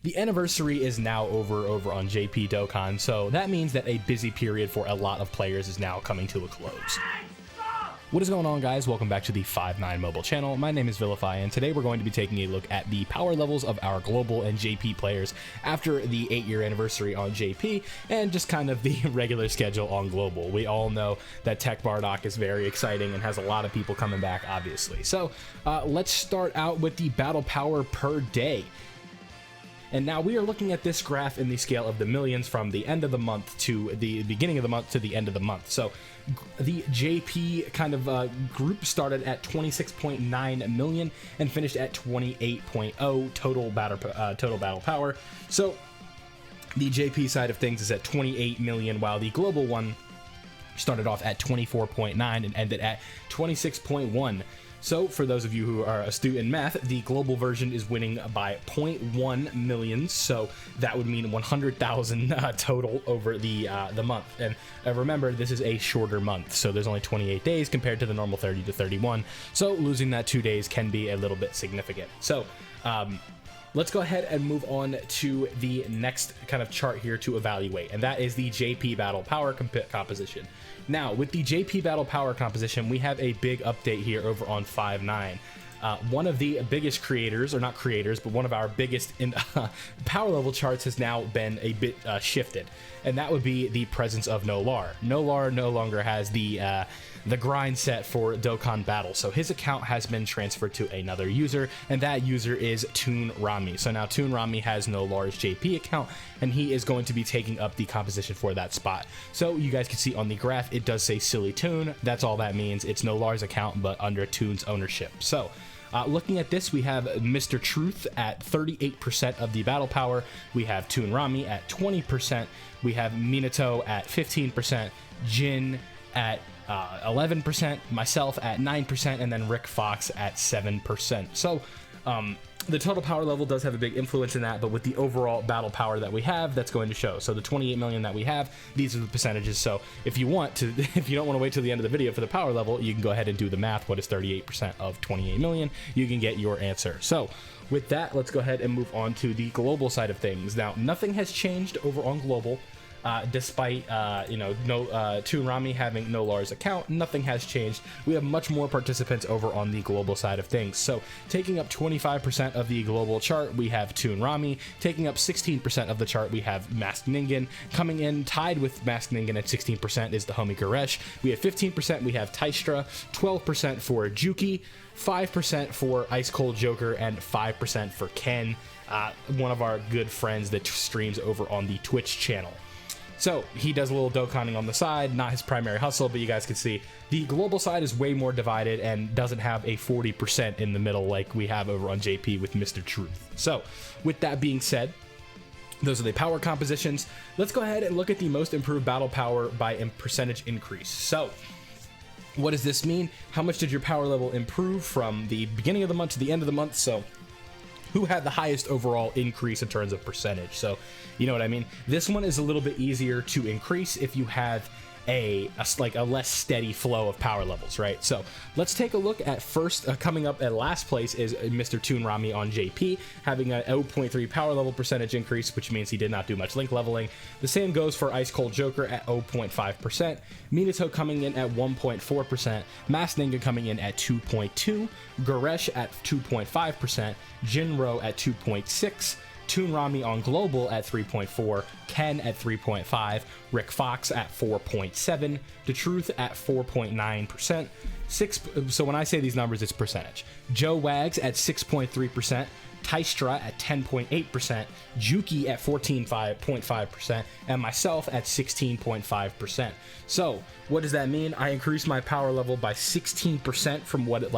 the anniversary is now over on JP Dokkan, so that means that a busy period for a lot of players is now coming to a close. What is going on, guys? Welcome back to the 5-9 mobile channel. My name is Villuhfy, and today we're going to be taking a look at the power levels of our global and JP players after the 8-year anniversary on JP, and just kind of the regular schedule on global. We all know that Tech Bardock is very exciting and has a lot of people coming back, obviously. So let's start out with the battle power per day. And now we are looking at this graph in the scale of the millions from the end of the month to the beginning of the month to the end of the month. So the JP kind of group started at 26.9 million and finished at 28.0 total battle power. So the JP side of things is at 28 million, while the global one started off at 24.9 and ended at 26.1. So, for those of you who are astute in math, the global version is winning by 0.1 million, so that would mean 100,000 total over the month. And remember, this is a shorter month, so there's only 28 days compared to the normal 30 to 31, so losing that 2 days can be a little bit significant. So, let's go ahead and move on to the next kind of chart here to evaluate, and that is the JP Battle Power composition. Now, with the JP Battle Power composition, we have a big update here over on 5-9. One of the biggest creators, or not creators, but one of our biggest in power level charts has now been a bit shifted, and that would be the presence of Nolar. Nolar no longer has the grind set for Dokkan Battle, so his account has been transferred to another user, and that user is Toon Rami. So now Toon Rami has Nolar's JP account, and he is going to be taking up the composition for that spot. So you guys can see on the graph, it does say Silly Toon. That's all that means. It's Nolar's account, but under Toon's ownership. So looking at this, we have Mr. Truth at 38% of the battle power. We have Toon Rami at 20%. We have Minato at 15%. Jin at 11%, myself at 9%, and then Rick Fox at 7%. So the total power level does have a big influence in that, but with the overall battle power that we have, that's going to show. So the 28 million that we have, these are the percentages. So if you want to, if you don't want to wait till the end of the video for the power level, you can go ahead and do the math. What is 38% of 28 million? You can get your answer. So with that, let's go ahead and move on to the global side of things. Now, nothing has changed over on global. Despite Toon Rami having Nolar's account, nothing has changed. We have much more participants over on the global side of things. So taking up 25% of the global chart, we have Toon Rami. Taking up 16% of the chart, we have Masked Ningen. Coming in tied with Masked Ningen at 16% is the homie Goresh. We have 15%, we have Tystra, 12% for Jooky, 5% for Ice Cold Joker, and 5% for Ken, one of our good friends that streams over on the Twitch channel. So he does a little Dokkaning on the side, not his primary hustle, but you guys can see the global side is way more divided and doesn't have a 40% in the middle like we have over on JP with Mr. Truth. So with that being said, those are the power compositions. Let's go ahead and look at the most improved battle power by percentage increase. So what does this mean? How much did your power level improve from the beginning of the month to the end of the month? So who had the highest overall increase in terms of percentage? So you know what I mean? This one is a little bit easier to increase if you have a less steady flow of power levels, right? So let's take a look at first. Coming up at last place is Mr. Toon Rami on JP, having a 0.3 power level percentage increase, which means he did not do much link leveling. The same goes for Ice Cold Joker at 0.5%, Minato coming in at 1.4%, Masked Ningen coming in at 2.2%, Goresh at 2.5%, Jinro at 2.6%, Toon Rami on global at 3.4, Ken at 3.5, Rick Fox at 4.7, DaTruth at 4.9%. So when I say these numbers, it's percentage. Joe Wags at 6.3%, Tystra at 10.8%, Jooky at 14.5%, and myself at 16.5%. So what does that mean? I increased my power level by 16% from what it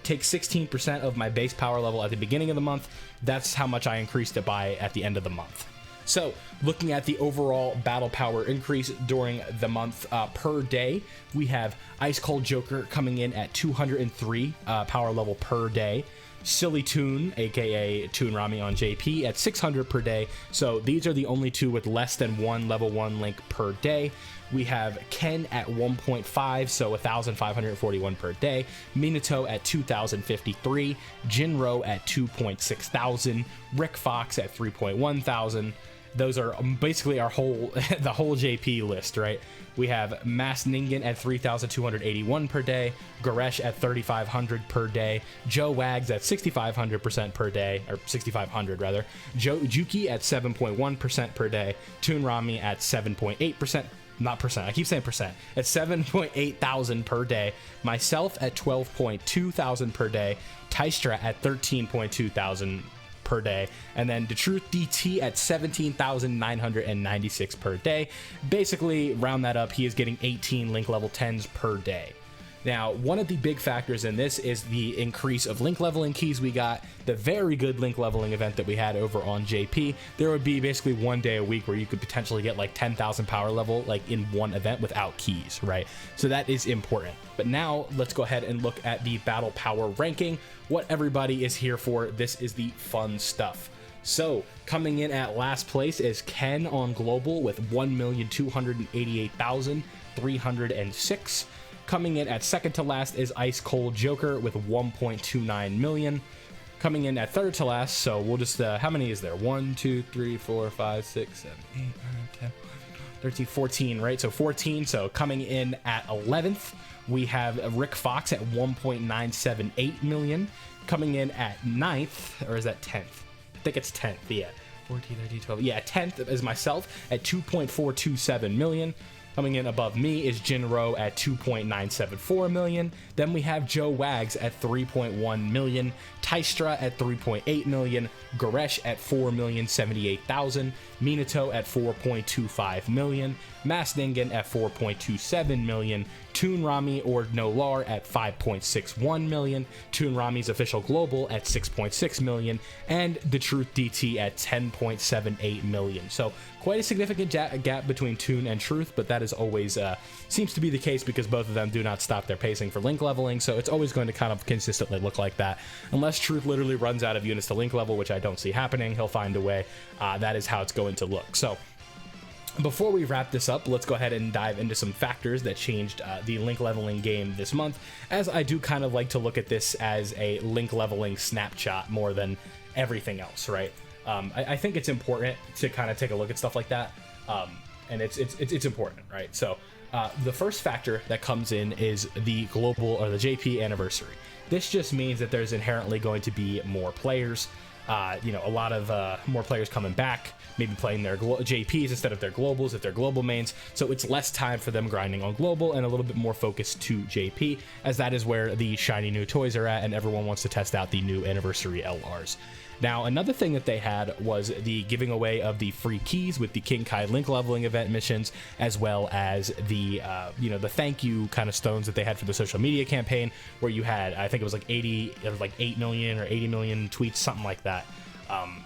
take 16% of my base power level at the beginning of the month. That's how much I increased it by at the end of the month. So looking at the overall battle power increase during the month per day, we have Ice Cold Joker coming in at 203 power level per day. Silly Toon, aka Toon Rami on JP, at 600 per day. So these are the only two with less than one level 1 link per day. We have Ken at 1.5, so 1,541 per day. Minato at 2,053. Jinro at 2.6 thousand. Rick Fox at 3.1 thousand. Those are basically our whole the whole JP list, right? We have Maxmimum at 3,281 per day, Goresh at 3,500 per day, Joe Wags at 6,500% per day, or 6,500 rather, Jooky at 7.1% per day, Toon Rami at 7.8%. Not percent, I keep saying percent, at 7.8 thousand per day, myself at 12.2 thousand per day, Tystra at 13.2 thousand per day, and then DaTruth DT at 17,996 per day. Basically, round that up, he is getting 18 link level 10s per day. Now, one of the big factors in this is the increase of link leveling keys we got, the very good link leveling event that we had over on JP. There would be basically one day a week where you could potentially get like 10,000 power level like in one event without keys, right? So that is important. But now let's go ahead and look at the battle power ranking, what everybody is here for. This is the fun stuff. So coming in at last place is Ken on global with 1,288,306. Coming in at second to last is Ice Cold Joker with 1.29 million. Coming in at third to last, so we'll just, how many is there? 1, 2, 3, 4, 5, 6, 7, 8, 9, 10, 13, 14, right? So 14. So coming in at 11th, we have Rick Fox at 1.978 million. Coming in at 9th, or is that 10th? I think it's 10th, yeah. 14, 13, 12. Yeah, 10th is myself at 2.427 million. Coming in above me is Jinro at 2.974 million. Then we have Joe Wags at 3.1 million, Tystra at 3.8 million, Goresh at 4,078,000, Minato at 4.25 million, Maxmimum at 4.27 million, Toon Rami or Nolar at 5.61 million, Toon Rami's official global at 6.6 million, and DaTruth DT at 10.78 million. So quite a significant gap between Toon and Truth, but that is always seems to be the case because both of them do not stop their pacing for link leveling, so it's always going to kind of consistently look like that. Unless Truth literally runs out of units to link level, which I don't see happening, he'll find a way. That is how it's going to look. So before we wrap this up, let's go ahead and dive into some factors that changed the link leveling game this month, as I do kind of like to look at this as a link leveling snapshot more than everything else, right? I think it's important to kind of take a look at stuff like that, and it's important, right? So the first factor that comes in is the global or the JP anniversary. This just means that there's inherently going to be more players, you know, a lot of more players coming back, maybe playing their JPs instead of their globals if they're global mains. So it's less time for them grinding on global and a little bit more focus to JP, as that is where the shiny new toys are at and everyone wants to test out the new anniversary LRs. Now, another thing that they had was the giving away of the free keys with the King Kai link leveling event missions, as well as the, you know, the thank you kind of stones that they had for the social media campaign, where you had, I think it was like 8 million or 80 million tweets, something like that.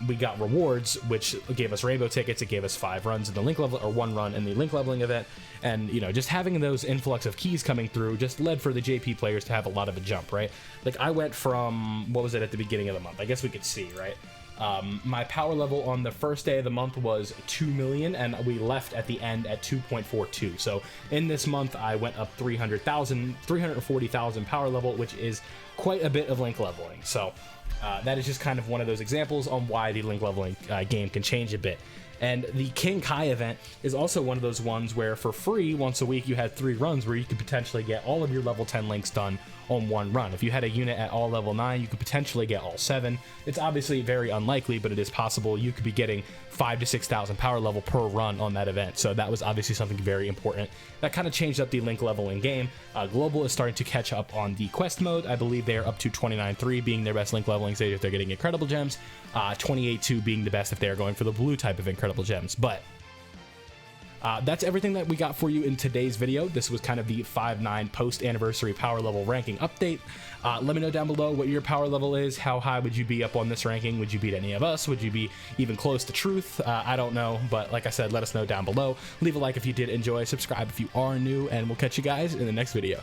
We got rewards, which gave us rainbow tickets. It gave us 5 runs in the link level, or 1 run in the link leveling event. And, you know, just having those influx of keys coming through just led for the JP players to have a lot of a jump, right? Like I went from, what was it at the beginning of the month? I guess we could see, right? My power level on the first day of the month was 2 million, and we left at the end at 2.42. So in this month, I went up 340,000 power level, which is quite a bit of link leveling. So that is just kind of one of those examples on why the link leveling game can change a bit. And the King Kai event is also one of those ones where for free, once a week, you had 3 runs where you could potentially get all of your level 10 links done on 1 run. If you had a unit at all level 9, you could potentially get all 7. It's obviously very unlikely, but it is possible. You could be getting 5,000 to 6,000 power level per run on that event. So that was obviously something very important. That kind of changed up the link leveling game. Global is starting to catch up on the quest mode. I believe they're up to 29.3 being their best link leveling stage if they're getting incredible gems. 28.2 being the best if they're going for the blue type of incredible gems. But that's everything that we got for you in today's video. This was kind of the 5.9 post-anniversary power level ranking update. Let me know down below what your power level is. How high would you be up on this ranking? Would you beat any of us? Would you be even close to Truth? I don't know, but like I said, let us know down below. Leave a like if you did enjoy, subscribe if you are new, and we'll catch you guys in the next video.